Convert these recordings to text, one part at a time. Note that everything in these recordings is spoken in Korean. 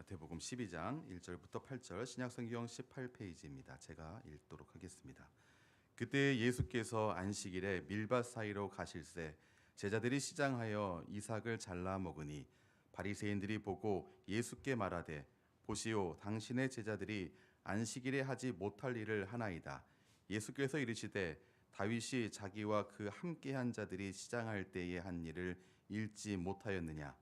마태복음 12장 1절부터 8절 신약성경 18페이지입니다. 제가 읽도록 하겠습니다. 그때 예수께서 안식일에 밀밭 사이로 가실새 제자들이 시장하여 이삭을 잘라 먹으니 바리새인들이 보고 예수께 말하되 보시오 당신의 제자들이 안식일에 하지 못할 일을 하나이다. 예수께서 이르시되 다윗이 자기와 그 함께한 자들이 시장할 때에 한 일을 읽지 못하였느냐.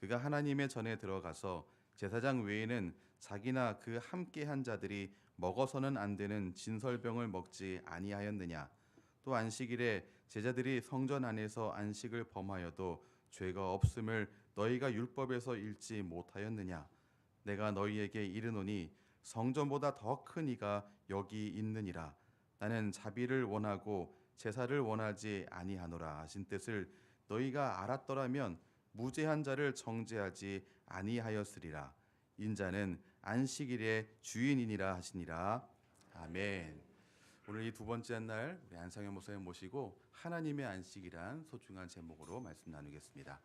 그가 하나님의 전에 들어가서 제사장 외에는 자기나 그 함께한 자들이 먹어서는 안 되는 진설병을 먹지 아니하였느냐. 또 안식일에 제자들이 성전 안에서 안식을 범하여도 죄가 없음을 너희가 율법에서 읽지 못하였느냐. 내가 너희에게 이르노니 성전보다 더 큰 이가 여기 있느니라. 나는 자비를 원하고 제사를 원하지 아니하노라 하신 뜻을 너희가 알았더라면 무죄한 자를 정죄하지 아니하였으리라. 인자는 안식일의 주인이니라 하시니라. 아멘. 오늘 이 두 번째 날 우리 안상현 목사님 모시고 하나님의 안식이란 소중한 제목으로 말씀 나누겠습니다.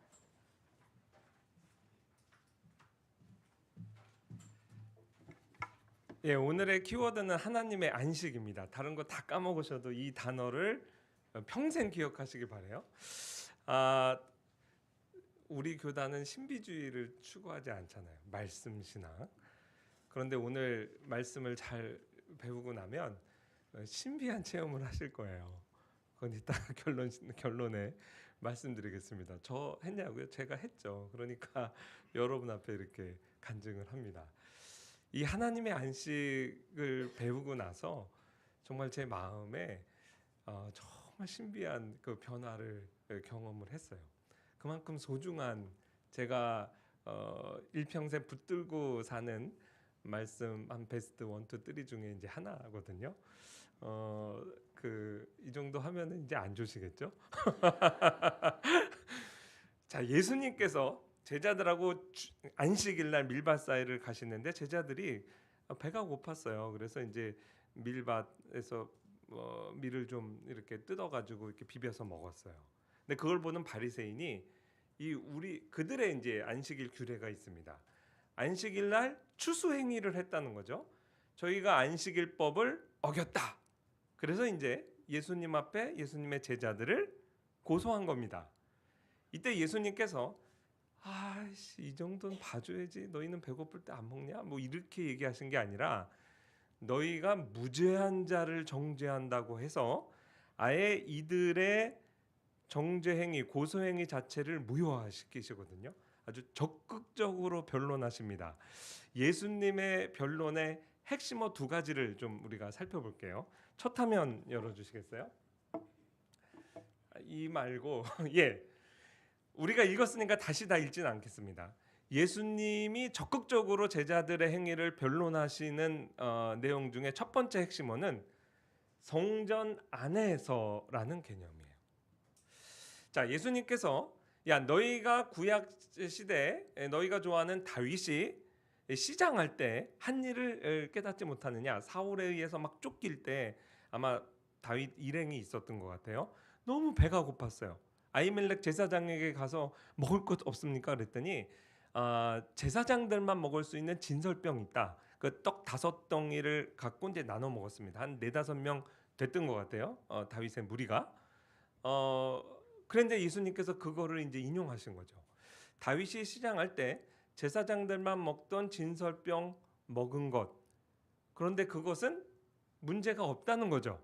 오늘의 키워드는 하나님의 안식입니다. 다른 거 다 까먹으셔도 이 단어를 평생 기억하시기 바라요. 우리 교단은 신비주의를 추구하지 않잖아요. 말씀 신앙. 그런데 오늘 말씀을 잘 배우고 나면 신비한 체험을 하실 거예요. 그건 이따 결론에 말씀드리겠습니다. 저 했냐고요? 제가 했죠. 그러니까 여러분 앞에 이렇게 간증을 합니다. 이 하나님의 안식을 배우고 나서 정말 제 마음에 정말 신비한 그 변화를 경험을 했어요. 그만큼 소중한 제가 일평생 붙들고 사는 말씀 한 베스트 1, 2, 3 중에 이제 하나거든요. 이 정도 하면은 이제 안 좋으시겠죠? 자, 예수님께서 제자들하고 안식일날 밀밭 사이를 가시는데 제자들이 배가 고팠어요. 그래서 이제 밀밭에서 밀을 좀 이렇게 뜯어가지고 이렇게 비벼서 먹었어요. 근데 그걸 보는 바리새인이 그들의 이제 안식일 규례가 있습니다. 안식일날 추수 행위를 했다는 거죠. 저희가 안식일법을 어겼다. 그래서 이제 예수님 앞에 예수님의 제자들을 고소한 겁니다. 이때 예수님께서 이 정도는 봐줘야지. 너희는 배고플 때 안 먹냐? 뭐 이렇게 얘기하신 게 아니라 너희가 무죄한 자를 정죄한다고 해서 아예 이들의 정죄행위, 고소행위 자체를 무효화시키시거든요. 아주 적극적으로 변론하십니다. 예수님의 변론의 핵심어 두 가지를 좀 우리가 살펴볼게요. 첫 화면 열어주시겠어요? 이 말고 우리가 읽었으니까 다시 다 읽지는 않겠습니다. 예수님이 적극적으로 제자들의 행위를 변론하시는 내용 중에 첫 번째 핵심어는 성전 안에서라는 개념이에요. 자, 예수님께서 너희가 구약 시대에 너희가 좋아하는 다윗이 시장할 때 한 일을 깨닫지 못하느냐. 사울에 의해서 막 쫓길 때 아마 다윗 일행이 있었던 것 같아요. 너무 배가 고팠어요. 아히멜렉 제사장에게 가서 먹을 것 없습니까? 그랬더니 제사장들만 먹을 수 있는 진설병 있다. 그 떡 5덩이를 갖고 이제 나눠 먹었습니다. 한 4-5명 됐던 것 같아요. 다윗의 무리가. 그런데 예수님께서 그거를 이제 인용하신 거죠. 다윗이 시장할 때 제사장들만 먹던 진설병 먹은 것. 그런데 그것은 문제가 없다는 거죠.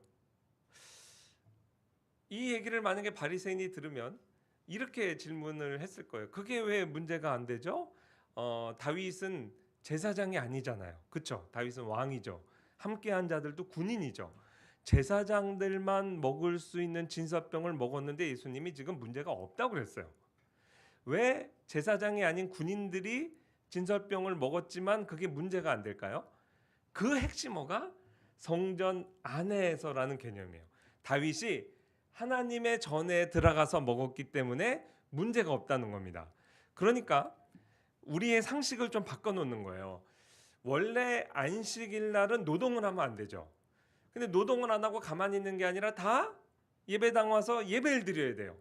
이 얘기를 만약에 바리새인이 들으면 이렇게 질문을 했을 거예요. 그게 왜 문제가 안 되죠? 다윗은 제사장이 아니잖아요. 그렇죠? 다윗은 왕이죠. 함께한 자들도 군인이죠. 제사장들만 먹을 수 있는 진설병을 먹었는데 예수님이 지금 문제가 없다고 그랬어요. 왜 제사장이 아닌 군인들이 진설병을 먹었지만 그게 문제가 안 될까요? 그 핵심어가 성전 안에서라는 개념이에요. 다윗이 하나님의 전에 들어가서 먹었기 때문에 문제가 없다는 겁니다. 그러니까 우리의 상식을 좀 바꿔놓는 거예요. 원래 안식일 날은 노동을 하면 안 되죠. 근데 노동을 안 하고 가만히 있는 게 아니라 다 예배당 와서 예배를 드려야 돼요.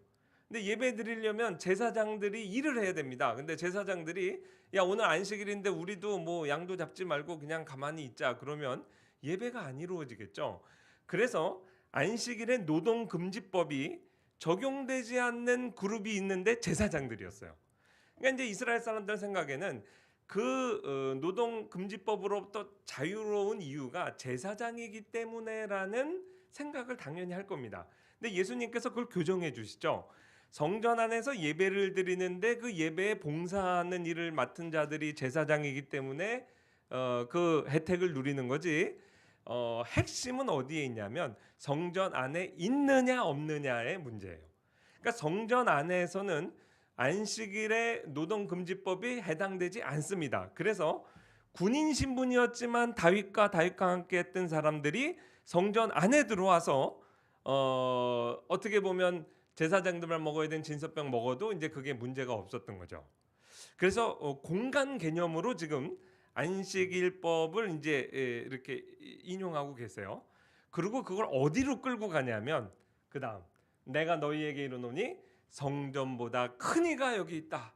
근데 예배 드리려면 제사장들이 일을 해야 됩니다. 근데 제사장들이 야 오늘 안식일인데 우리도 뭐 양도 잡지 말고 그냥 가만히 있자 그러면 예배가 안 이루어지겠죠. 그래서 안식일에 노동금지법이 적용되지 않는 그룹이 있는데 제사장들이었어요. 그러니까 이제 이스라엘 사람들 생각에는 그 노동금지법으로부터 자유로운 이유가 제사장이기 때문에라는 생각을 당연히 할 겁니다. 근데 예수님께서 그걸 교정해 주시죠. 성전 안에서 예배를 드리는데 그 예배에 봉사하는 일을 맡은 자들이 제사장이기 때문에 그 혜택을 누리는 거지. 핵심은 어디에 있냐면 성전 안에 있느냐 없느냐의 문제예요. 그러니까 성전 안에서는 안식일의 노동금지법이 해당되지 않습니다. 그래서 군인 신분이었지만 다윗과 함께 했던 사람들이 성전 안에 들어와서 어떻게 보면 제사장들만 먹어야 되는 진설병 먹어도 이제 그게 문제가 없었던 거죠. 그래서 공간 개념으로 지금 안식일법을 이제 이렇게 인용하고 계세요. 그리고 그걸 어디로 끌고 가냐면 그다음 내가 너희에게 이르노니 성전보다 큰 이가 여기 있다.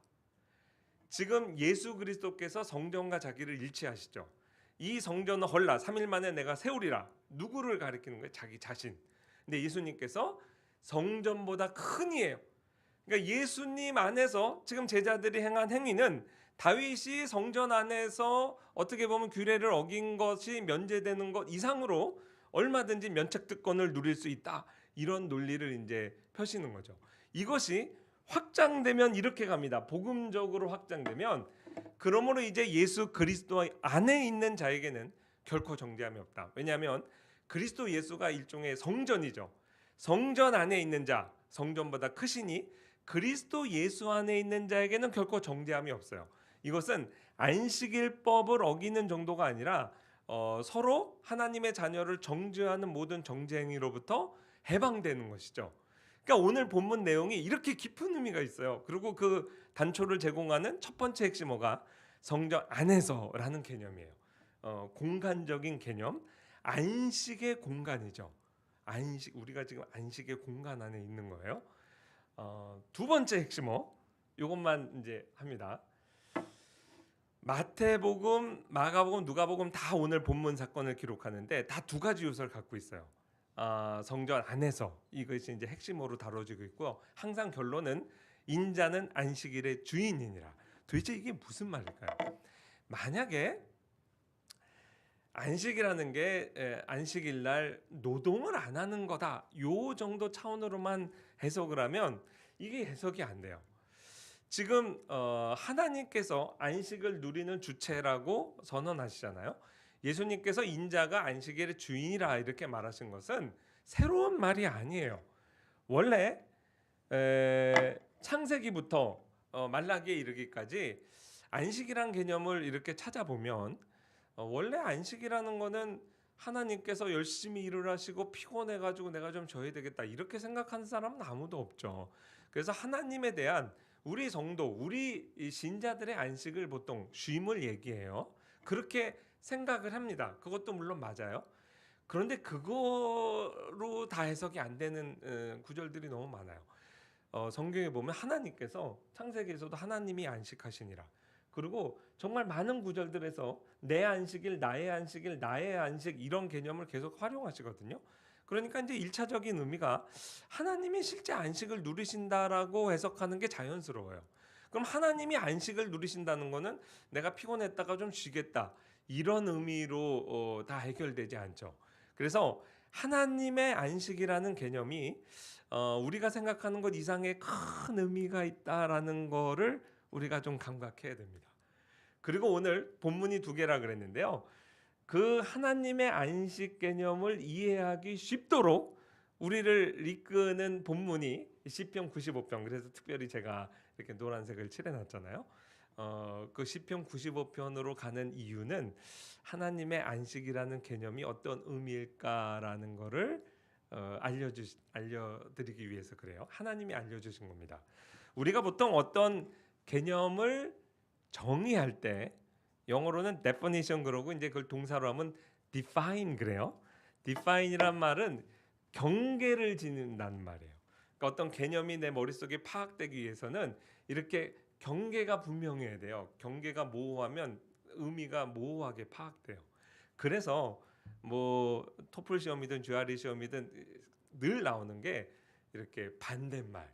지금 예수 그리스도께서 성전과 자기를 일치하시죠. 이 성전은 헐라 3일 만에 내가 세우리라. 누구를 가리키는 거예요? 자기 자신. 근데 예수님께서 성전보다 큰 이에요. 그러니까 예수님 안에서 지금 제자들이 행한 행위는 다윗이 성전 안에서 어떻게 보면 규례를 어긴 것이 면제되는 것 이상으로 얼마든지 면책특권을 누릴 수 있다. 이런 논리를 이제 펴시는 거죠. 이것이 확장되면 이렇게 갑니다. 복음적으로 확장되면 그러므로 이제 예수 그리스도 안에 있는 자에게는 결코 정죄함이 없다. 왜냐하면 그리스도 예수가 일종의 성전이죠. 성전 안에 있는 자, 성전보다 크시니 그리스도 예수 안에 있는 자에게는 결코 정죄함이 없어요. 이것은 안식일법을 어기는 정도가 아니라 서로 하나님의 자녀를 정죄하는 모든 정죄 행위로부터 해방되는 것이죠. 그러니까 오늘 본문 내용이 이렇게 깊은 의미가 있어요. 그리고 그 단초를 제공하는 첫 번째 핵심어가 성전 안에서라는 개념이에요. 공간적인 개념, 안식의 공간이죠. 안식, 우리가 지금 안식의 공간 안에 있는 거예요. 두 번째 핵심어, 이것만 이제 합니다. 마태복음, 마가복음, 누가복음 다 오늘 본문 사건을 기록하는데 다 두 가지 요소를 갖고 있어요. 성전 안에서 이것이 이제 핵심으로 다뤄지고 있고요. 항상 결론은 인자는 안식일의 주인이니라. 도대체 이게 무슨 말일까요? 만약에 안식이라는 게 안식일 날 노동을 안 하는 거다. 요 정도 차원으로만 해석을 하면 이게 해석이 안 돼요. 지금 하나님께서 안식을 누리는 주체라고 선언하시잖아요. 예수님께서 인자가 안식일의 주인이라 이렇게 말하신 것은 새로운 말이 아니에요. 원래 창세기부터 말라기에 이르기까지 안식이란 개념을 이렇게 찾아보면 원래 안식이라는 거는 하나님께서 열심히 일을 하시고 피곤해가지고 내가 좀 쉬어야 되겠다 이렇게 생각하는 사람은 아무도 없죠. 그래서 하나님에 대한 우리 성도, 우리 신자들의 안식을 보통 쉼을 얘기해요. 그렇게 생각을 합니다. 그것도 물론 맞아요. 그런데 그거로 다 해석이 안 되는 구절들이 너무 많아요. 성경에 보면 하나님께서 창세기에서도 하나님이 안식하시니라. 그리고 정말 많은 구절들에서 내 안식일, 나의 안식일, 나의 안식 이런 개념을 계속 활용하시거든요. 그러니까 이제 1차적인 의미가 하나님이 실제 안식을 누리신다라고 해석하는 게 자연스러워요. 그럼 하나님이 안식을 누리신다는 거는 내가 피곤했다가 좀 쉬겠다. 이런 의미로 다 해결되지 않죠. 그래서 하나님의 안식이라는 개념이 우리가 생각하는 것 이상의 큰 의미가 있다라는 거를 우리가 좀 감각해야 됩니다. 그리고 오늘 본문이 두 개라 그랬는데요. 그 하나님의 안식 개념을 이해하기 쉽도록 우리를 이끄는 본문이 시편 95편. 그래서 특별히 제가 이렇게 노란색을 칠해놨잖아요. 그 시편 95편으로 가는 이유는 하나님의 안식이라는 개념이 어떤 의미일까라는 거를 알려드리기 위해서 그래요. 하나님이 알려주신 겁니다. 우리가 보통 어떤 개념을 정의할 때 영어로는 definition 그러고 이제 그걸 동사로 하면 define 그래요. define이란 말은 경계를 짓는다는 말이에요. 그러니까 어떤 개념이 내 머릿속에 파악되기 위해서는 이렇게 경계가 분명해야 돼요. 경계가 모호하면 의미가 모호하게 파악돼요. 그래서 뭐 토플 시험이든 GRE 시험이든 늘 나오는 게 이렇게 반대말,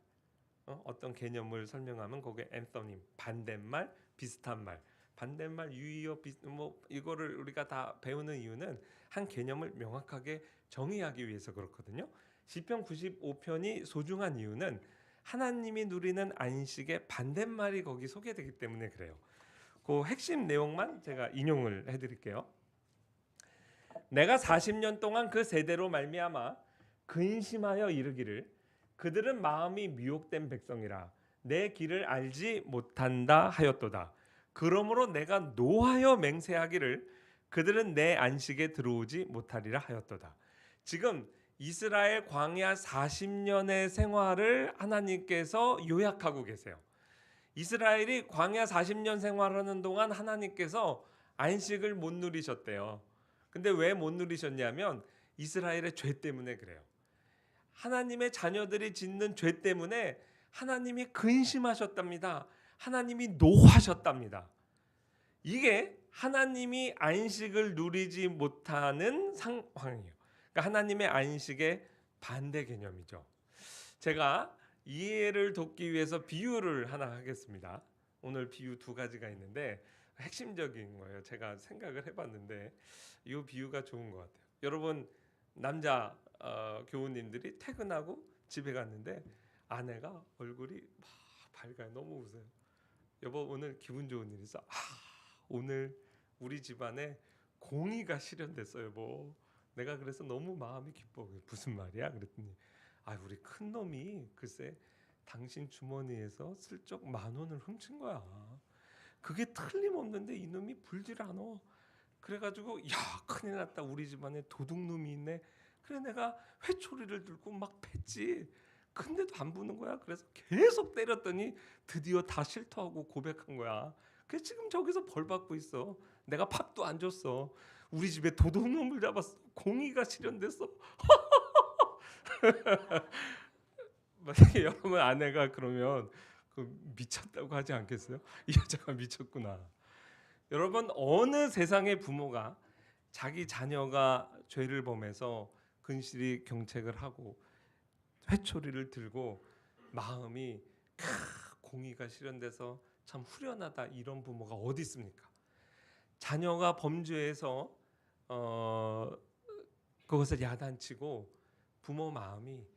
어떤 개념을 설명하면 거기에 앤서님 반대말, 비슷한 말, 반대말, 유의어, 뭐 이거를 우리가 다 배우는 이유는 한 개념을 명확하게 정의하기 위해서 그렇거든요. 시편 95편이 소중한 이유는 하나님이 누리는 안식의 반대말이 거기 소개되기 때문에 그래요. 그 핵심 내용만 제가 인용을 해드릴게요. 내가 40년 동안 그 세대로 말미암아 근심하여 이르기를 그들은 마음이 미혹된 백성이라 내 길을 알지 못한다 하였도다. 그러므로 내가 노하여 맹세하기를 그들은 내 안식에 들어오지 못하리라 하였도다. 지금 이스라엘 광야 40년의 생활을 하나님께서 요약하고 계세요. 이스라엘이 광야 40년 생활하는 동안 하나님께서 안식을 못 누리셨대요. 근데 왜 못 누리셨냐면 이스라엘의 죄 때문에 그래요. 하나님의 자녀들이 짓는 죄 때문에 하나님이 근심하셨답니다. 하나님이 노하셨답니다. 이게 하나님이 안식을 누리지 못하는 상황이에요. 그러니까 하나님의 안식의 반대 개념이죠. 제가 이해를 돕기 위해서 비유를 하나 하겠습니다. 오늘 비유 두 가지가 있는데 핵심적인 거예요. 제가 생각을 해봤는데 이 비유가 좋은 것 같아요. 여러분 남자 교우님들이 퇴근하고 집에 갔는데 아내가 얼굴이 막 밝아요. 너무 웃어요. 여보 오늘 기분 좋은 일 있어? 오늘 우리 집안에 공의가 실현됐어요. 여보. 내가 그래서 너무 마음이 기뻐. 무슨 말이야? 그랬더니 우리 큰 놈이 글쎄 당신 주머니에서 슬쩍 10,000원을 훔친 거야. 그게 틀림없는데 이놈이 불질 않어. 그래가지고 야 큰일 났다. 우리 집안에 도둑놈이 있네. 그래 내가 회초리를 들고 막 팼지. 근데도 안 부는 거야. 그래서 계속 때렸더니 드디어 다 실토하고 고백한 거야. 그래서 지금 저기서 벌 받고 있어. 내가 밥도 안 줬어. 우리 집에 도둑놈을 잡았어. 공의가 실현됐어. 만약에 여러분 아내가 그러면 미쳤다고 하지 않겠어요? 이 여자가 미쳤구나. 여러분 어느 세상의 부모가 자기 자녀가 죄를 범해서 근실히 경책을 하고 회초리를 들고 마음이 공의가 실현돼서 참 후련하다 이런 부모가 어디 있습니까? 자녀가 범죄해서 그것을 야단치고 부모 마음이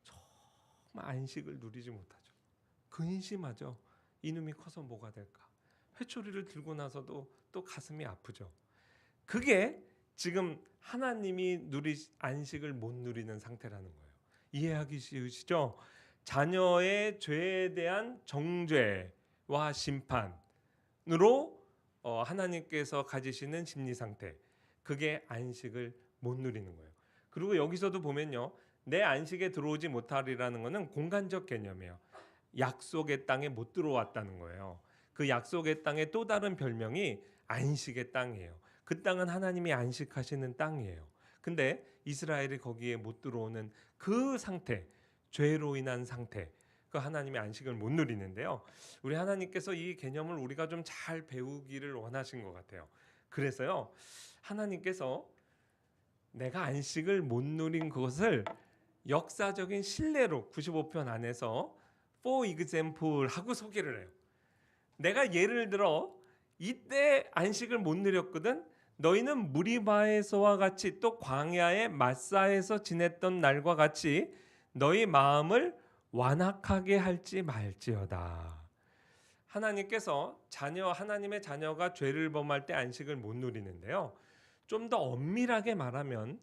정말 안식을 누리지 못하죠. 근심하죠. 이놈이 커서 뭐가 될까? 회초리를 들고 나서도 또 가슴이 아프죠. 그게 지금 하나님이 안식을 못 누리는 상태라는 거예요. 이해하기 쉬우시죠? 자녀의 죄에 대한 정죄와 심판으로 하나님께서 가지시는 심리 상태, 그게 안식을 못 누리는 거예요. 그리고 여기서도 보면요, 내 안식에 들어오지 못하리라는 것은 공간적 개념이에요. 약속의 땅에 못 들어왔다는 거예요. 그 약속의 땅의 또 다른 별명이 안식의 땅이에요. 그 땅은 하나님이 안식하시는 땅이에요. 근데 이스라엘이 거기에 못 들어오는 그 상태, 죄로 인한 상태, 그 하나님의 안식을 못 누리는데요. 우리 하나님께서 이 개념을 우리가 좀 잘 배우기를 원하신 것 같아요. 그래서요, 하나님께서 내가 안식을 못 누린 그것을 역사적인 신뢰로 95편 안에서 for example 하고 소개를 해요. 내가 예를 들어 이때 안식을 못 누렸거든. 너희는 무리바에서와 같이 또 광야의 마사에서 지냈던 날과 같이 너희 마음을 완악하게 할지 말지어다. 하나님께서 하나님의 자녀가 죄를 범할 때 안식을 못 누리는데요. 좀 더 엄밀하게 말하면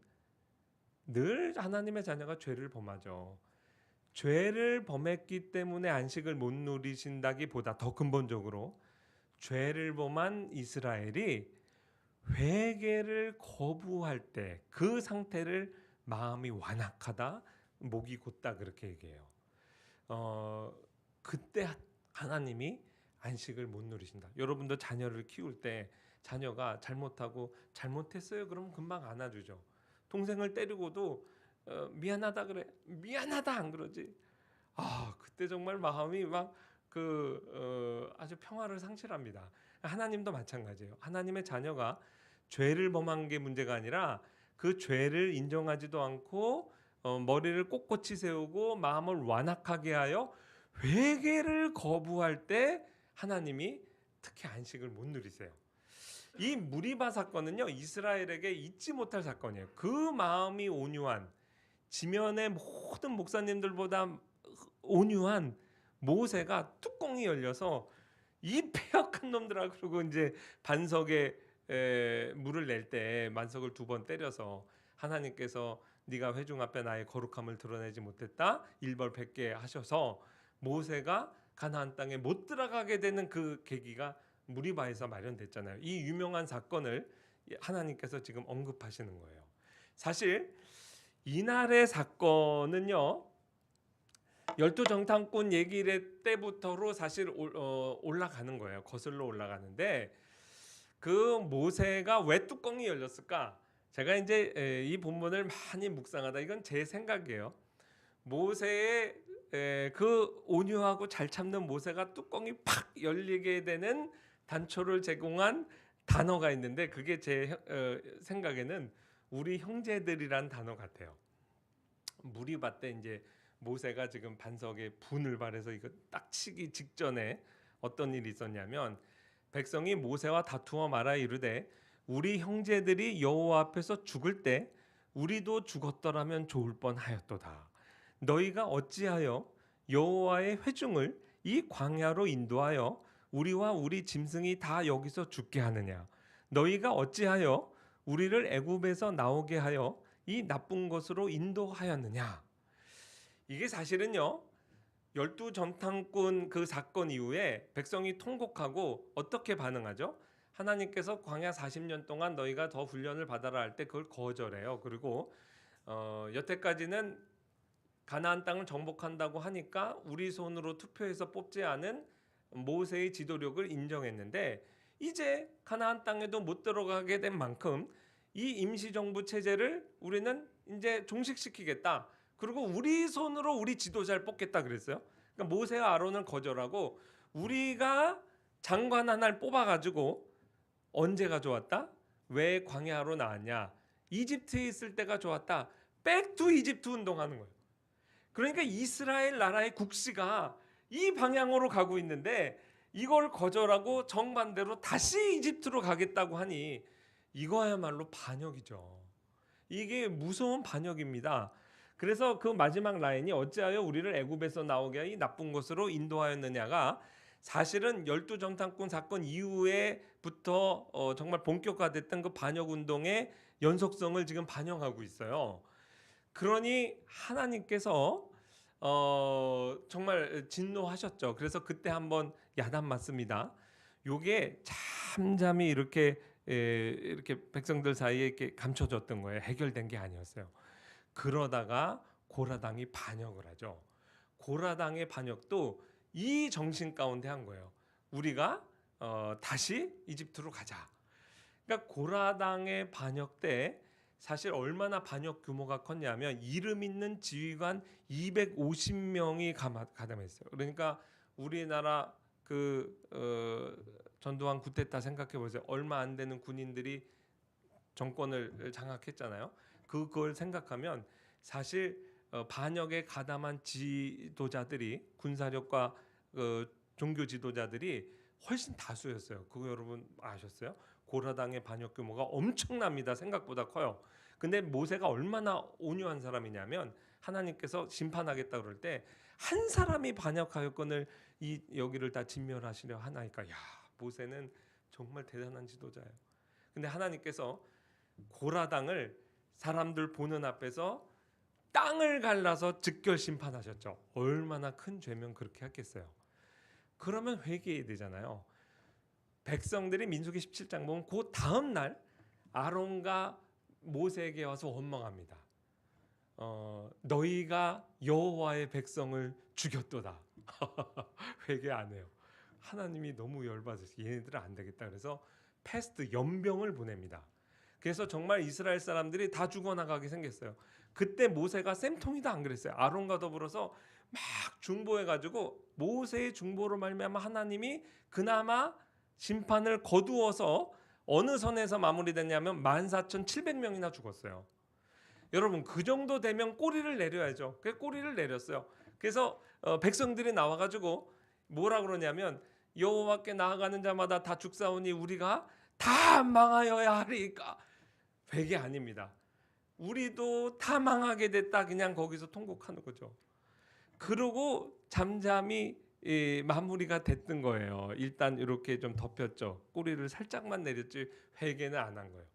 늘 하나님의 자녀가 죄를 범하죠. 죄를 범했기 때문에 안식을 못 누리신다기보다 더 근본적으로 죄를 범한 이스라엘이 회개를 거부할 때 그 상태를 마음이 완악하다, 목이 곧다 그렇게 얘기해요. 그때 하나님이 안식을 못 누리신다. 여러분도 자녀를 키울 때 자녀가 잘못하고 잘못했어요. 그러면 금방 안아주죠. 동생을 때리고도 미안하다 그래. 미안하다 안 그러지. 그때 정말 마음이 막 아주 평화를 상실합니다. 하나님도 마찬가지예요. 하나님의 자녀가 죄를 범한 게 문제가 아니라 그 죄를 인정하지도 않고 머리를 꼿꼿이 세우고 마음을 완악하게 하여 회개를 거부할 때 하나님이 특히 안식을 못 누리세요. 이 무리바 사건은요, 이스라엘에게 잊지 못할 사건이에요. 그 마음이 온유한, 지면의 모든 목사님들보다 온유한 모세가 뚜껑이 열려서 이 폐역한 놈들아, 그러고 이제 반석에 물을 낼 때 반석을 2번 때려서 하나님께서 네가 회중 앞에 나의 거룩함을 드러내지 못했다, 일벌백계 하셔서 모세가 가나안 땅에 못 들어가게 되는 그 계기가 무리바에서 마련됐잖아요. 이 유명한 사건을 하나님께서 지금 언급하시는 거예요. 사실 이날의 사건은요, 열두 정탐꾼 얘기 때부터로 사실 올라가는 거예요. 거슬러 올라가는데 그 모세가 왜 뚜껑이 열렸을까? 제가 이제 이 본문을 많이 묵상하다, 이건 제 생각이에요. 모세의 그 온유하고 잘 참는 모세가 뚜껑이 팍 열리게 되는 단초를 제공한 단어가 있는데, 그게 제 생각에는 우리 형제들이란 단어 같아요. 무리바 때 이제 모세가 지금 반석에 분을 발해서 이거 딱 치기 직전에 어떤 일이 있었냐면, 백성이 모세와 다투어 말하 이르되 우리 형제들이 여호와 앞에서 죽을 때 우리도 죽었더라면 좋을 뻔하였도다. 너희가 어찌하여 여호와의 회중을 이 광야로 인도하여 우리와 우리 짐승이 다 여기서 죽게 하느냐? 너희가 어찌하여 우리를 애굽에서 나오게 하여 이 나쁜 곳으로 인도하였느냐? 이게 사실은요, 열두 정탐꾼 그 사건 이후에 백성이 통곡하고 어떻게 반응하죠? 하나님께서 광야 40년 동안 너희가 더 훈련을 받아라 할 때 그걸 거절해요. 그리고 여태까지는 가나안 땅을 정복한다고 하니까 우리 손으로 투표해서 뽑지 않은 모세의 지도력을 인정했는데, 이제 가나안 땅에도 못 들어가게 된 만큼 이 임시정부 체제를 우리는 이제 종식시키겠다. 그리고 우리 손으로 우리 지도자를 뽑겠다 그랬어요. 그러니까 모세와 아론을 거절하고 우리가 장관 하나를 뽑아가지고, 언제가 좋았다? 왜 광야로 나왔냐? 이집트에 있을 때가 좋았다. 백투 이집트 운동하는 거예요. 그러니까 이스라엘 나라의 국시가 이 방향으로 가고 있는데 이걸 거절하고 정반대로 다시 이집트로 가겠다고 하니 이거야말로 반역이죠. 이게 무서운 반역입니다. 그래서 그 마지막 라인이 어찌하여 우리를 애굽에서 나오게 하여 이 나쁜 곳으로 인도하였느냐가 사실은 열두 정탐꾼 사건 이후에부터 정말 본격화됐던 그 반역 운동의 연속성을 지금 반영하고 있어요. 그러니 하나님께서 정말 진노하셨죠. 그래서 그때 한번 야단 맞습니다. 요게 잠잠히 이렇게 백성들 사이에 이렇게 감춰졌던 거예요. 해결된 게 아니었어요. 그러다가 고라당이 반역을 하죠. 고라당의 반역도 이 정신 가운데 한 거예요. 우리가 다시 이집트로 가자. 그러니까 고라당의 반역 때 사실 얼마나 반역 규모가 컸냐면 이름 있는 지휘관 250명이 가담했어요. 그러니까 우리나라 전두환 쿠데타 생각해 보세요. 얼마 안 되는 군인들이 정권을 장악했잖아요. 그걸 생각하면 사실 반역에 가담한 지도자들이, 군사력과 종교 지도자들이 훨씬 다수였어요. 그거 여러분 아셨어요? 고라당의 반역 규모가 엄청납니다. 생각보다 커요. 근데 모세가 얼마나 온유한 사람이냐면 하나님께서 심판하겠다 그럴 때 한 사람이 반역하였건을 여기를 다 진멸하시려 하나이까. 야, 모세는 정말 대단한 지도자예요. 근데 하나님께서 고라당을 사람들 보는 앞에서 땅을 갈라서 즉결 심판하셨죠. 얼마나 큰 죄면 그렇게 했겠어요. 그러면 회개해야 되잖아요. 백성들이 민수기 17장 보면 그 다음 날 아론과 모세에게 와서 원망합니다. 너희가 여호와의 백성을 죽였도다. 회개 안 해요. 하나님이 너무 열받으셔서 얘네들은 안 되겠다. 그래서 패스트 연병을 보냅니다. 그래서 정말 이스라엘 사람들이 다 죽어나가게 생겼어요. 그때 모세가 쌤통이다 안 그랬어요. 아론과 더불어서 막 중보해가지고 모세의 중보로 말미암아 하나님이 그나마 심판을 거두어서 어느 선에서 마무리됐냐면 14,700명이나 죽었어요. 여러분 그 정도 되면 꼬리를 내려야죠. 그 꼬리를 내렸어요. 그래서 백성들이 나와가지고 뭐라 그러냐면 여호와께 나아가는 자마다 다 죽사오니 우리가 다 망하여야 하리까. 회개 아닙니다. 우리도 다 망하게 됐다. 그냥 거기서 통곡하는 거죠. 그러고 잠잠히 마무리가 됐던 거예요. 일단 이렇게 좀 덮였죠. 꼬리를 살짝만 내렸지 회개는 안 한 거예요.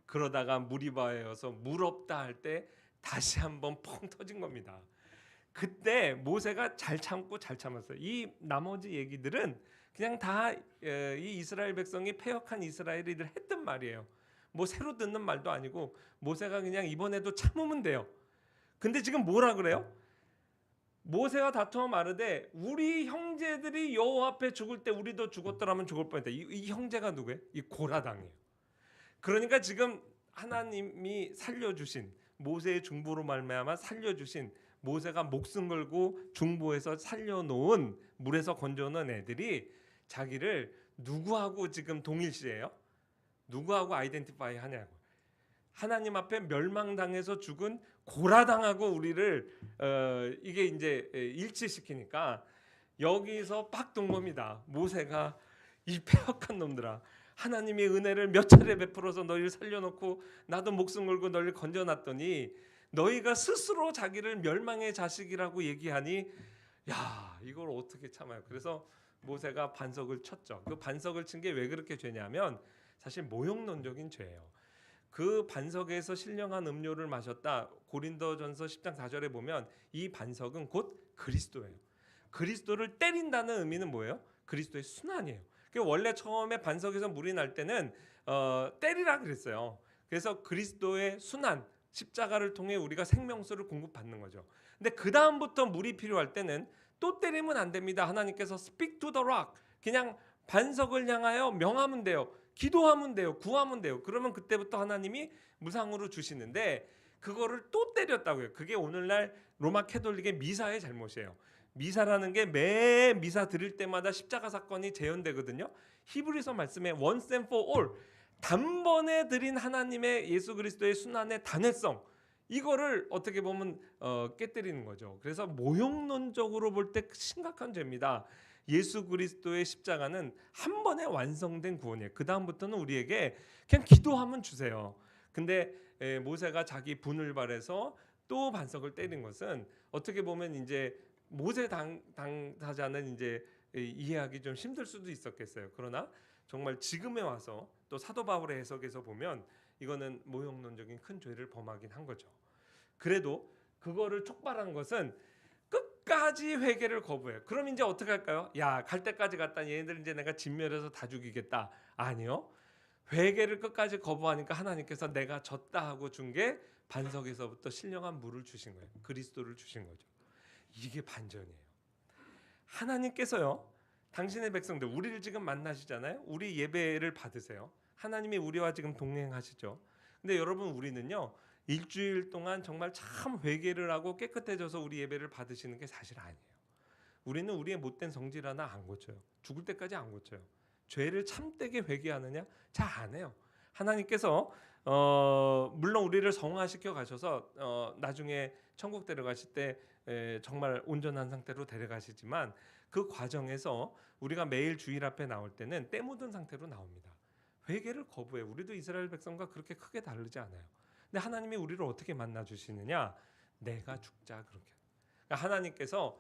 그러다가 물이 바에어서 물 없다 할 때 다시 한번 펑 터진 겁니다. 그때 모세가 잘 참고 잘 참았어요. 이 나머지 얘기들은 그냥 다 이 이스라엘 백성이 패역한 이스라엘이들 했던 말이에요. 뭐 새로 듣는 말도 아니고 모세가 그냥 이번에도 참으면 돼요. 근데 지금 뭐라 그래요? 모세와 다투어 마르되 우리 형제들이 여호와 앞에 죽을 때 우리도 죽었더라면 죽을 뻔했다. 이 형제가 누구예요? 이 고라당이에요. 그러니까 지금 하나님이 살려주신 모세의 중보로 말미암아 살려주신 모세가 목숨 걸고 중보해서 살려놓은 물에서 건져놓은 애들이 자기를 누구하고 지금 동일시해요? 누구하고 아이덴티파이 하냐고. 하나님 앞에 멸망당해서 죽은 고라당하고 우리를 이게 이제 일치시키니까 여기서 빡 돈 겁니다. 모세가 이 패역한 놈들아, 하나님의 은혜를 몇 차례 베풀어서 너희를 살려놓고 나도 목숨 걸고 너희를 건져놨더니 너희가 스스로 자기를 멸망의 자식이라고 얘기하니 야 이걸 어떻게 참아요. 그래서 모세가 반석을 쳤죠. 그 반석을 친 게 왜 그렇게 죄냐면 사실 모욕론적인 죄예요. 그 반석에서 신령한 음료를 마셨다. 고린도전서 10장 4절에 보면 이 반석은 곧 그리스도예요. 그리스도를 때린다는 의미는 뭐예요? 그리스도의 순환이에요. 원래 처음에 반석에서 물이 날 때는 때리라 그랬어요. 그래서 그리스도의 순환, 십자가를 통해 우리가 생명수를 공급받는 거죠. 근데 그 다음부터 물이 필요할 때는 또 때리면 안 됩니다. 하나님께서 speak to the rock, 그냥 반석을 향하여 명하면 돼요. 기도하면 돼요. 구하면 돼요. 그러면 그때부터 하나님이 무상으로 주시는데 그거를 또 때렸다고요. 그게 오늘날 로마 캐톨릭의 미사의 잘못이에요. 미사라는 게 매 미사 드릴 때마다 십자가 사건이 재현되거든요. 히브리서 말씀에 once and for all, 단번에 드린 하나님의 예수 그리스도의 순환의 단회성, 이거를 어떻게 보면 깨뜨리는 거죠. 그래서 모형론적으로 볼 때 심각한 죄입니다. 예수 그리스도의 십자가는 한 번에 완성된 구원이에요. 그 다음부터는 우리에게 그냥 기도하면 주세요. 근데 모세가 자기 분을 발해서 또 반석을 때린 것은 어떻게 보면 이제 모세 당사자는 이제 이해하기 좀 힘들 수도 있었겠어요. 그러나 정말 지금에 와서 또 사도 바울의 해석에서 보면 이거는 모형론적인 큰 죄를 범하긴 한 거죠. 그래도 그거를 촉발한 것은 끝까지 회개를 거부해요. 그럼 이제 어떻게 할까요? 야, 갈 때까지 갔다 얘네들 이제 내가 진멸해서 다 죽이겠다. 아니요. 회개를 끝까지 거부하니까 하나님께서 내가 졌다 하고 준 게 반석에서부터 신령한 물을 주신 거예요. 그리스도를 주신 거죠. 이게 반전이에요. 하나님께서요, 당신의 백성들, 우리를 지금 만나시잖아요. 우리 예배를 받으세요. 하나님이 우리와 지금 동행하시죠. 근데 여러분, 우리는요 일주일 동안 정말 참 회개를 하고 깨끗해져서 우리 예배를 받으시는 게 사실 아니에요. 우리는 우리의 못된 성질 하나 안 고쳐요. 죽을 때까지 안 고쳐요. 죄를 참되게 회개하느냐? 잘 안 해요. 하나님께서 물론 우리를 성화시켜 가셔서 나중에 천국 데려가실 때 정말 온전한 상태로 데려가시지만 그 과정에서 우리가 매일 주일 앞에 나올 때는 때 묻은 상태로 나옵니다. 회개를 거부해. 우리도 이스라엘 백성과 그렇게 크게 다르지 않아요. 근데 하나님이 우리를 어떻게 만나 주시느냐? 내가 죽자 그렇게. 그러니까 하나님께서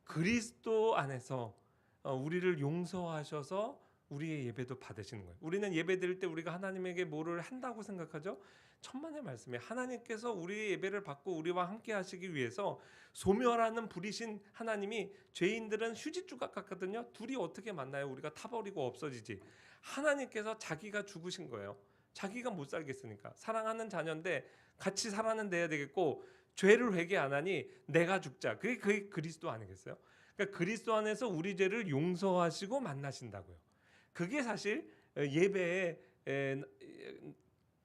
그리스도 안에서 우리를 용서하셔서 우리의 예배도 받으시는 거예요. 우리는 예배 드릴 때 우리가 하나님에게 뭐를 한다고 생각하죠? 천만의 말씀에 하나님께서 우리의 예배를 받고 우리와 함께 하시기 위해서 소멸하는 불이신 하나님이, 죄인들은 휴지 조각 같거든요. 둘이 어떻게 만나요? 우리가 타버리고 없어지지. 하나님께서 자기가 죽으신 거예요. 자기가 못 살겠으니까. 사랑하는 자녀인데 같이 살아는 돼야 되겠고 죄를 회개 안 하니 내가 죽자. 그게 그리스도 아니겠어요? 그러니까 그리스도 안에서 우리 죄를 용서하시고 만나신다고요. 그게 사실 예배에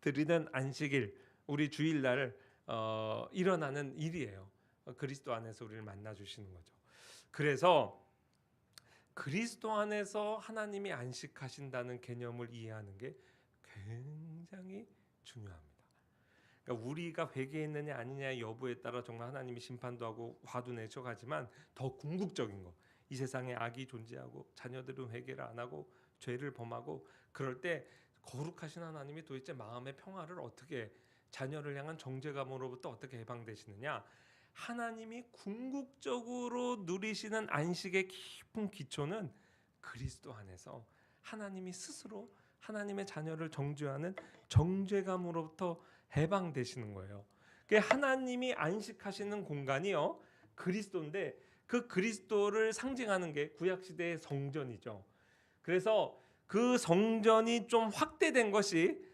드리는 안식일, 우리 주일날 일어나는 일이에요. 그리스도 안에서 우리를 만나 주시는 거죠. 그래서 그리스도 안에서 하나님이 안식하신다는 개념을 이해하는 게 굉장히 중요합니다. 그러니까 우리가 회개했느냐 아니냐 여부에 따라 정말 하나님이 심판도 하고 화도 내셔가지만 더 궁극적인 거, 이 세상에 악이 존재하고 자녀들은 회개를 안 하고 죄를 범하고 그럴 때 거룩하신 하나님이 도대체 마음의 평화를 어떻게, 자녀를 향한 정죄감으로부터 어떻게 해방되시느냐, 하나님이 궁극적으로 누리시는 안식의 깊은 기초는 그리스도 안에서 하나님이 스스로 하나님의 자녀를 정죄하는 정죄감으로부터 해방되시는 거예요. 하나님이 안식하시는 공간이요 그리스도인데, 그 그리스도를 상징하는 게 구약 시대의 성전이죠. 그래서 그 성전이 좀 확대된 것이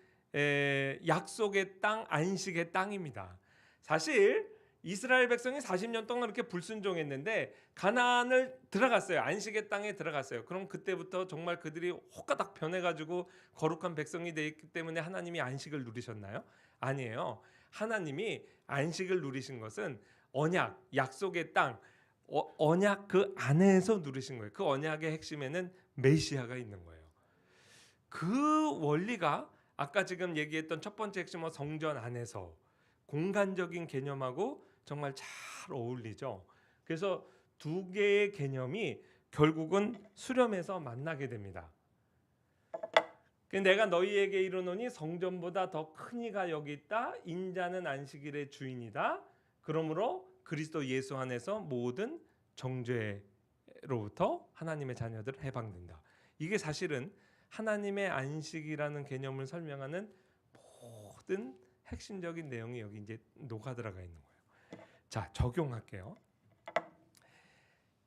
약속의 땅, 안식의 땅입니다. 사실 이스라엘 백성이 40년 동안 이렇게 불순종했는데 가나안을 들어갔어요. 안식의 땅에 들어갔어요. 그럼 그때부터 정말 그들이 호가닥 변해가지고 거룩한 백성이 되었기 때문에 하나님이 안식을 누리셨나요? 아니에요. 하나님이 안식을 누리신 것은 언약, 약속의 땅, 언약 그 안에서 누리신 거예요. 그 언약의 핵심에는 메시아가 있는 거예요. 그 원리가 아까 지금 얘기했던 첫 번째 핵심은 성전 안에서 공간적인 개념하고 정말 잘 어울리죠. 그래서 두 개의 개념이 결국은 수렴해서 만나게 됩니다. 내가 너희에게 이르노니 성전보다 더 큰 이가 여기 있다. 인자는 안식일의 주인이다. 그러므로 그리스도 예수 안에서 모든 정죄로부터 하나님의 자녀들 해방된다. 이게 사실은 하나님의 안식이라는 개념을 설명하는 모든 핵심적인 내용이 여기 이제 녹아 들어가 있는 거예요. 자, 적용할게요.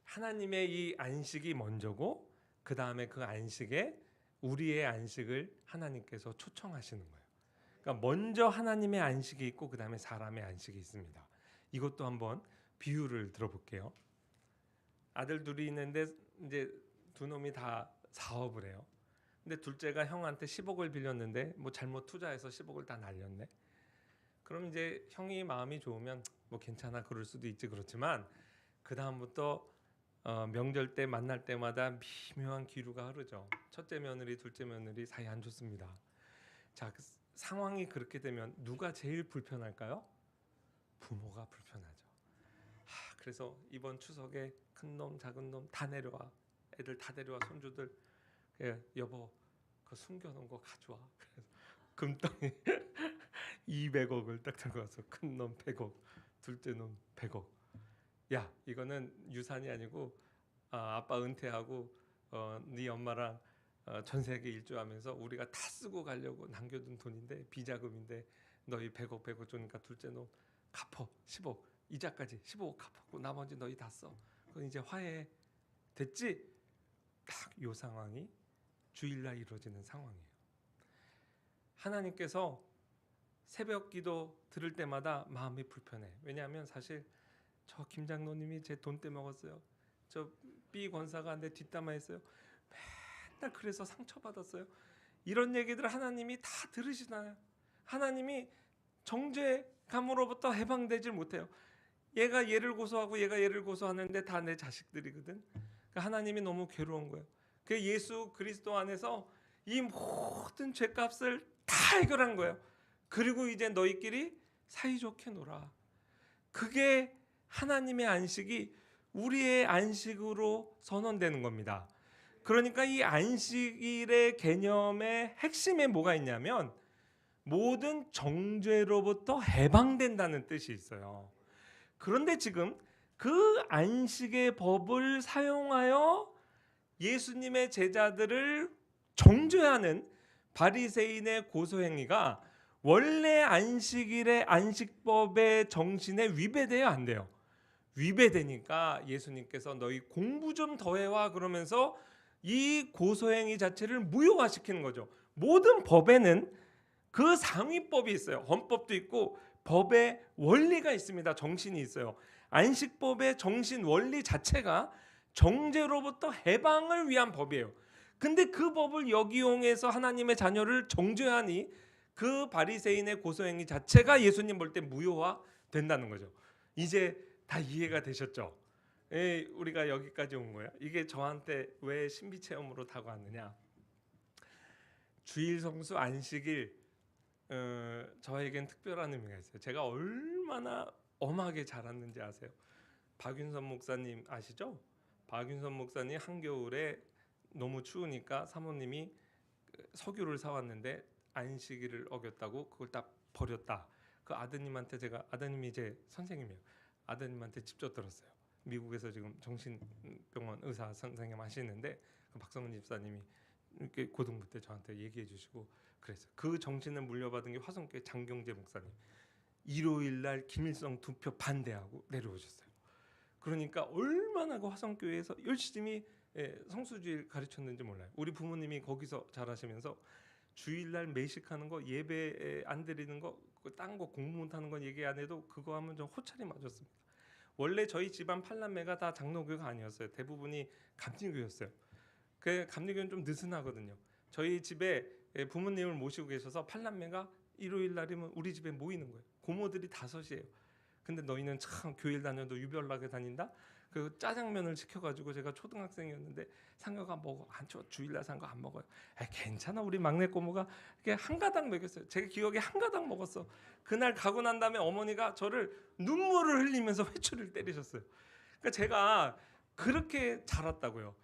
하나님의 이 안식이 먼저고 그 다음에 그 안식에 우리의 안식을 하나님께서 초청하시는 거예요. 그러니까 먼저 하나님의 안식이 있고 그 다음에 사람의 안식이 있습니다. 이것도 한번 비유를 들어볼게요. 아들 둘이 있는데 이제 두 놈이 다 사업을 해요. 근데 둘째가 형한테 10억을 빌렸는데 뭐 잘못 투자해서 10억을 다 날렸네. 그럼 이제 형이 마음이 좋으면 뭐 괜찮아 그럴 수도 있지. 그렇지만 그 다음부터 명절 때 만날 때마다 미묘한 기류가 흐르죠. 첫째 며느리, 둘째 며느리 사이 안 좋습니다. 자, 그 상황이 그렇게 되면 누가 제일 불편할까요? 부모가 불편하죠. 그래서 이번 추석에 큰 놈, 작은 놈 다 내려와. 애들 다 데려와. 손주들. 여보, 그 숨겨놓은 거 가져와. 그래서 금덩이 200억을 딱 들고 와서 큰 놈 100억, 둘째 놈 100억. 야, 이거는 유산이 아니고 아빠 은퇴하고 네 엄마랑 전 세계 일주하면서 우리가 다 쓰고 가려고 남겨둔 돈인데 비자금인데 너희 100억 주니까 둘째 놈 갚어. 10억 이자까지 15억 갚았고 나머지 너희 다 써. 그건 이제 화해 됐지? 딱 요 상황이 주일날 이루어지는 상황이에요. 하나님께서 새벽 기도 들을 때마다 마음이 불편해. 왜냐하면 사실 저 김장로님이 제 돈 떼먹었어요. 저 B 권사가 내 뒷담화했어요. 맨날 그래서 상처받았어요. 이런 얘기들을 하나님이 다 들으시나요? 하나님이 정죄감으로부터 해방되질 못해요. 얘가 얘를 고소하고 얘가 얘를 고소하는데 다 내 자식들이거든. 그러니까 하나님이 너무 괴로운 거예요. 그 예수 그리스도 안에서 이 모든 죄값을 다 해결한 거예요. 그리고 이제 너희끼리 사이좋게 놀아. 그게 하나님의 안식이 우리의 안식으로 선언되는 겁니다. 그러니까 이 안식일의 개념의 핵심에 뭐가 있냐면 모든 정죄로부터 해방된다는 뜻이 있어요. 그런데 지금 그 안식의 법을 사용하여 예수님의 제자들을 정죄하는 바리새인의 고소행위가 원래 안식일의 안식법의 정신에 위배돼야 안 돼요. 위배되니까 예수님께서 너희 공부 좀 더 해와 그러면서 이 고소행위 자체를 무효화시키는 거죠. 모든 법에는 그 상위법이 있어요. 헌법도 있고 법의 원리가 있습니다. 정신이 있어요. 안식법의 정신 원리 자체가 정죄로부터 해방을 위한 법이에요. 근데 그 법을 역이용해서 하나님의 자녀를 정죄하니 그 바리새인의 고소행위 자체가 예수님 볼 때 무효화 된다는 거죠. 이제 다 이해가 되셨죠? 우리가 여기까지 온 거예요. 이게 저한테 왜 신비 체험으로 다가왔느냐? 주일 성수 안식일 저에겐 특별한 의미가 있어요. 제가 얼마나 엄하게 자랐는지 아세요? 박윤선 목사님 아시죠? 박윤선 목사님 한겨울에 너무 추우니까 사모님이 석유를 사왔는데 안식일을 어겼다고 그걸 다 버렸다. 그 아드님한테 제가 아드님이 제 선생님이에요. 아드님한테 직접 들었어요. 미국에서 지금 정신병원 의사 선생님 하시는데 그 박성은 집사님이 이렇게 고등부 때 저한테 얘기해 주시고 그랬어요. 그 정신을 물려받은 게 화성교회 장경재 목사님. 일요일 날 김일성 투표 반대하고 내려오셨어요. 그러니까 얼마나 그 화성교회에서 열심히 성수주일 가르쳤는지 몰라요. 우리 부모님이 거기서 자라시면서 주일날 매식하는 거, 예배 안 드리는 거, 딴 거 공부 못하는 건 얘기 안 해도 그거 하면 좀 호차리 맞았습니다. 원래 저희 집안 팔남매가 다 장로교가 아니었어요. 대부분이 감리교였어요. 그 감리교는 좀 느슨하거든요. 저희 집에 부모님을 모시고 계셔서 팔남매가 일요일 날이면 우리 집에 모이는 거예요. 고모들이 5이에요. 근데 너희는 참 교일 다녀도 유별나게 다닌다. 그 짜장면을 시켜가지고 제가 초등학생이었는데 상가가 먹어 안 줘. 주일날 산 거 안 먹어요. 괜찮아 우리 막내 고모가 이렇게 한 가닥 먹였어요. 제가 기억에 한 가닥 먹었어. 그날 가고 난 다음에 어머니가 저를 눈물을 흘리면서 회초리를 때리셨어요. 그러니까 제가 그렇게 자랐다고요.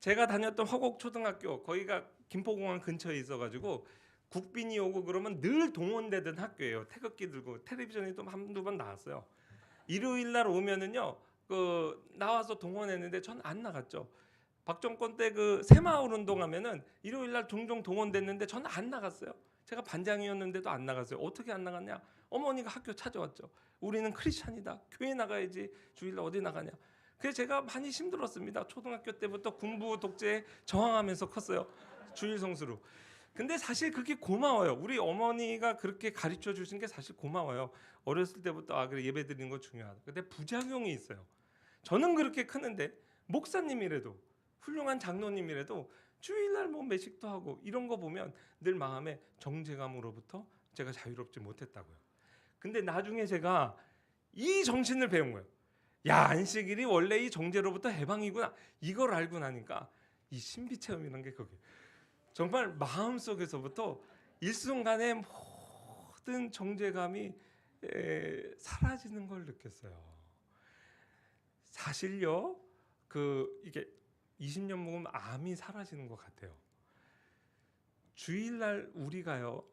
제가 다녔던 화곡 초등학교 거기가 김포공항 근처에 있어가지고 국빈이 오고 그러면 늘 동원되던 학교예요. 태극기 들고 텔레비전에도 한두 번 나왔어요. 일요일 날 오면은요. 그 나와서 동원했는데 전 안 나갔죠. 박정권 때 그 새마을 운동하면은 일요일 날 종종 동원됐는데 전 안 나갔어요. 제가 반장이었는데도 안 나갔어요. 어떻게 안 나갔냐? 어머니가 학교 찾아왔죠. 우리는 크리스찬이다. 교회 나가야지. 주일날 어디 나가냐? 그래서 제가 많이 힘들었습니다. 초등학교 때부터 군부 독재에 저항하면서 컸어요. 주일 성수로. 근데 사실 그게 고마워요. 우리 어머니가 그렇게 가르쳐 주신 게 사실 고마워요. 어렸을 때부터 그래 예배 드리는 거 중요하다. 근데 부작용이 있어요. 저는 그렇게 크는데 목사님이라도 훌륭한 장로님이라도 주일날 뭐 매식도 하고 이런 거 보면 늘 마음에 정죄감으로부터 제가 자유롭지 못했다고요. 근데 나중에 제가 이 정신을 배운 거예요. 야, 안식일이 원래 이 정죄로부터 해방이구나. 이걸 알고 나니까 이 신비 체험이라는 게 거기. 정말 마음속에서부터 일순간에 모든 정죄감이 사라지는 걸 느꼈어요. 사실요, 이게 20년 먹으면 암이 사라지는 것 같아요. 주일날 우리가요,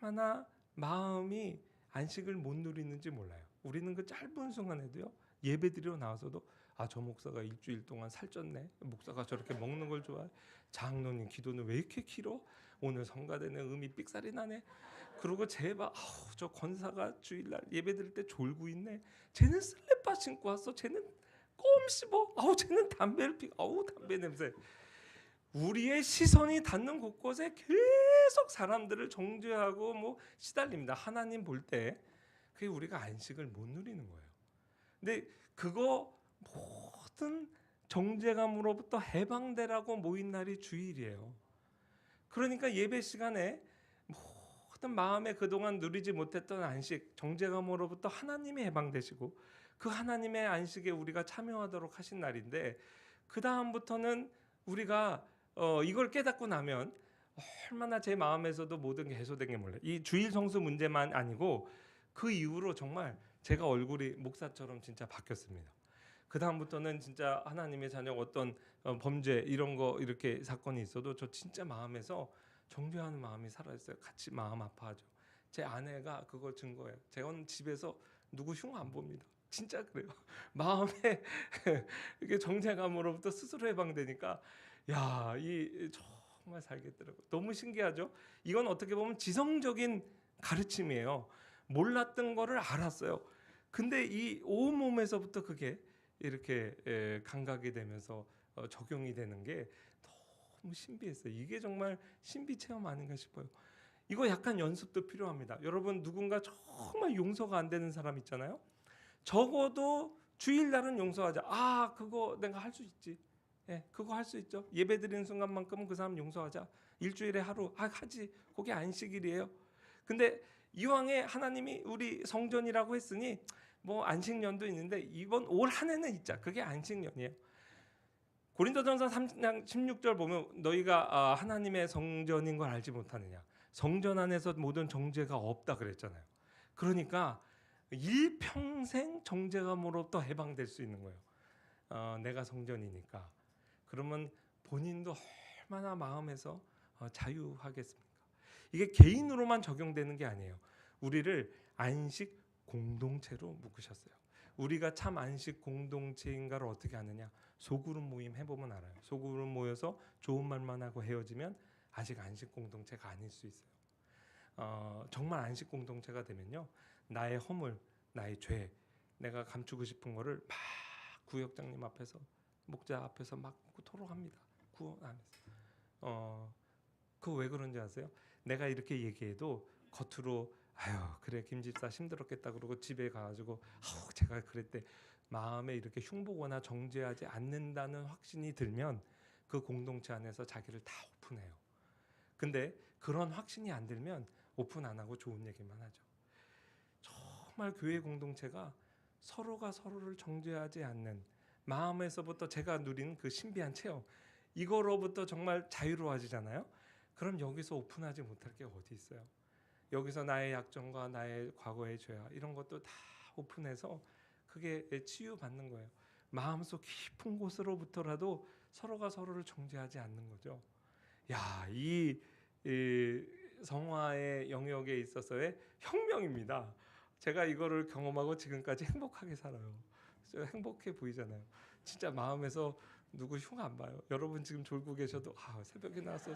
얼마나 마음이 안식을 못 누리는지 몰라요. 우리는 그 짧은 순간에도요, 예배드리러 나와서도 저 목사가 일주일 동안 살쪘네. 목사가 저렇게 먹는 걸 좋아해. 장로님 기도는 왜 이렇게 길어? 오늘 성가대는 음이 삑사리 나네. 그리고 제발 저 권사가 주일날 예배드릴 때 졸고 있네. 쟤는 슬리퍼 신고 왔어. 쟤는 껌 씹어. 쟤는 담배를 피고. 담배 냄새. 우리의 시선이 닿는 곳곳에 계속 사람들을 정죄하고 뭐 시달립니다. 하나님 볼 때 그게 우리가 안식을 못 누리는 거예요. 근데 그거 모든 정죄감으로부터 해방되라고 모인 날이 주일이에요. 그러니까 예배 시간에 모든 마음에 그동안 누리지 못했던 안식, 정죄감으로부터 하나님이 해방되시고 그 하나님의 안식에 우리가 참여하도록 하신 날인데 그 다음부터는 우리가 이걸 깨닫고 나면 얼마나 제 마음에서도 모든 게 해소된 게 몰라요. 이 주일 성수 문제만 아니고 그 이후로 정말 제가 얼굴이 목사처럼 진짜 바뀌었습니다. 그 다음부터는 진짜 하나님의 자녀 어떤 범죄 이런 거 이렇게 사건이 있어도 저 진짜 마음에서 정죄하는 마음이 사라졌어요. 같이 마음 아파하죠. 제 아내가 그거 증거예요. 제가 집에서 누구 흉 안 봅니다. 진짜 그래요. 마음에 이게 정죄감으로부터 스스로 해방되니까 이 정말 살겠더라고요. 너무 신기하죠. 이건 어떻게 보면 지성적인 가르침이에요. 몰랐던 거를 알았어요. 근데 이 온몸에서부터 그게 이렇게 감각이 되면서 적용이 되는 게 너무 신비했어요. 이게 정말 신비 체험 아닌가 싶어요. 이거 약간 연습도 필요합니다. 여러분 누군가 정말 용서가 안 되는 사람 있잖아요. 적어도 주일날은 용서하자. 그거 내가 할 수 있지. 그거 할 수 있죠. 예배 드리는 순간만큼은 그 사람 용서하자. 일주일에 하루 하지. 그게 안식일이에요. 근데 이왕에 하나님이 우리 성전이라고 했으니 뭐 안식년도 있는데 이번 올 한 해는 있자. 그게 안식년이에요. 고린도전서 3장 16절 보면 너희가 하나님의 성전인 걸 알지 못하느냐. 성전 안에서 모든 정죄가 없다 그랬잖아요. 그러니까 일평생 정죄감으로부터 해방될 수 있는 거예요. 내가 성전이니까. 그러면 본인도 얼마나 마음에서 자유하겠습니까? 이게 개인으로만 적용되는 게 아니에요. 우리를 안식 공동체로 묶으셨어요. 우리가 참 안식 공동체인가를 어떻게 아느냐? 소그룹 모임 해보면 알아요. 소그룹 모여서 좋은 말만 하고 헤어지면 아직 안식 공동체가 아닐 수 있어요. 정말 안식 공동체가 되면요, 나의 허물, 나의 죄, 내가 감추고 싶은 거를 막 구역장님 앞에서, 목자 앞에서 막 토로합니다. 구원 안에서. 그거 왜 그런지 아세요? 내가 이렇게 얘기해도 겉으로 아유 그래 김집사 힘들었겠다 그러고 집에 가가지고 제가 그랬대, 마음에 이렇게 흉보거나 정죄하지 않는다는 확신이 들면 그 공동체 안에서 자기를 다 오픈해요. 근데 그런 확신이 안 들면 오픈 안 하고 좋은 얘기만 하죠. 정말 교회 공동체가 서로가 서로를 정죄하지 않는 마음에서부터 제가 누린 그 신비한 체험, 이거로부터 정말 자유로워지잖아요. 그럼 여기서 오픈하지 못할 게 어디 있어요? 여기서 나의 약점과 나의 과거의 죄와 이런 것도 다 오픈해서 그게 치유받는 거예요. 마음속 깊은 곳으로부터라도 서로가 서로를 정죄하지 않는 거죠. 야, 이 성화의 영역에 있어서의 혁명입니다. 제가 이거를 경험하고 지금까지 행복하게 살아요. 행복해 보이잖아요. 진짜 마음에서 누구 흉 안 봐요. 여러분 지금 졸고 계셔도 새벽에 나와서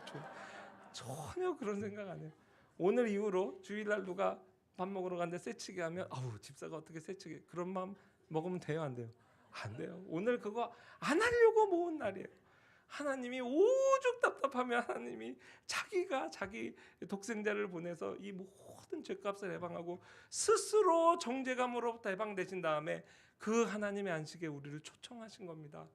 전혀 그런 생각 안 해요. 오늘 이후로 주일날 누가 밥 먹으러 갔는데 새치기 하면 집사가 어떻게 새치기, 그런 마음 먹으면 돼요 안 돼요? 안 돼요. 오늘 그거 안 하려고 모은 날이에요. 하나님이 오죽 답답하면 하나님이 자기가 자기 독생자를 보내서 이 모든 죄값을 해방하고 스스로 정죄감으로부터 해방되신 다음에 그 하나님의 안식에 우리를 초청하신 겁니다.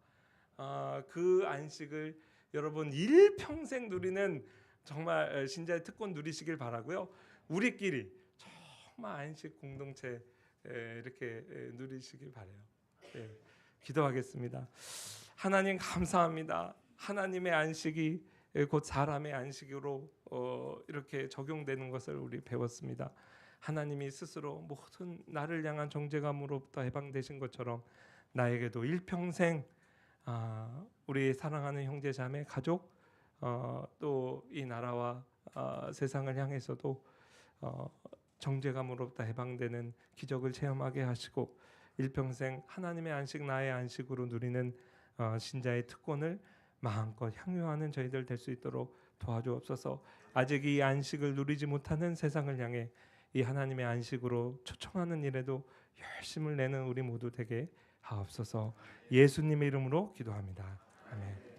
그 안식을 여러분 일평생 누리는 정말 신자의 특권 누리시길 바라고요. 우리끼리 정말 안식 공동체 이렇게 누리시길 바라요. 기도하겠습니다. 하나님 감사합니다. 하나님의 안식이 곧 사람의 안식으로 이렇게 적용되는 것을 우리 배웠습니다. 하나님이 스스로 모든 나를 향한 정죄감으로부터 해방되신 것처럼 나에게도 일평생 우리 사랑하는 형제 자매 가족 또 이 나라와 세상을 향해서도 정죄감으로부터 해방되는 기적을 체험하게 하시고 일평생 하나님의 안식 나의 안식으로 누리는 신자의 특권을 마음껏 향유하는 저희들 될 수 있도록 도와주옵소서. 아직 이 안식을 누리지 못하는 세상을 향해 이 하나님의 안식으로 초청하는 일에도 열심을 내는 우리 모두 되게 하옵소서. 예수님의 이름으로 기도합니다. 아멘.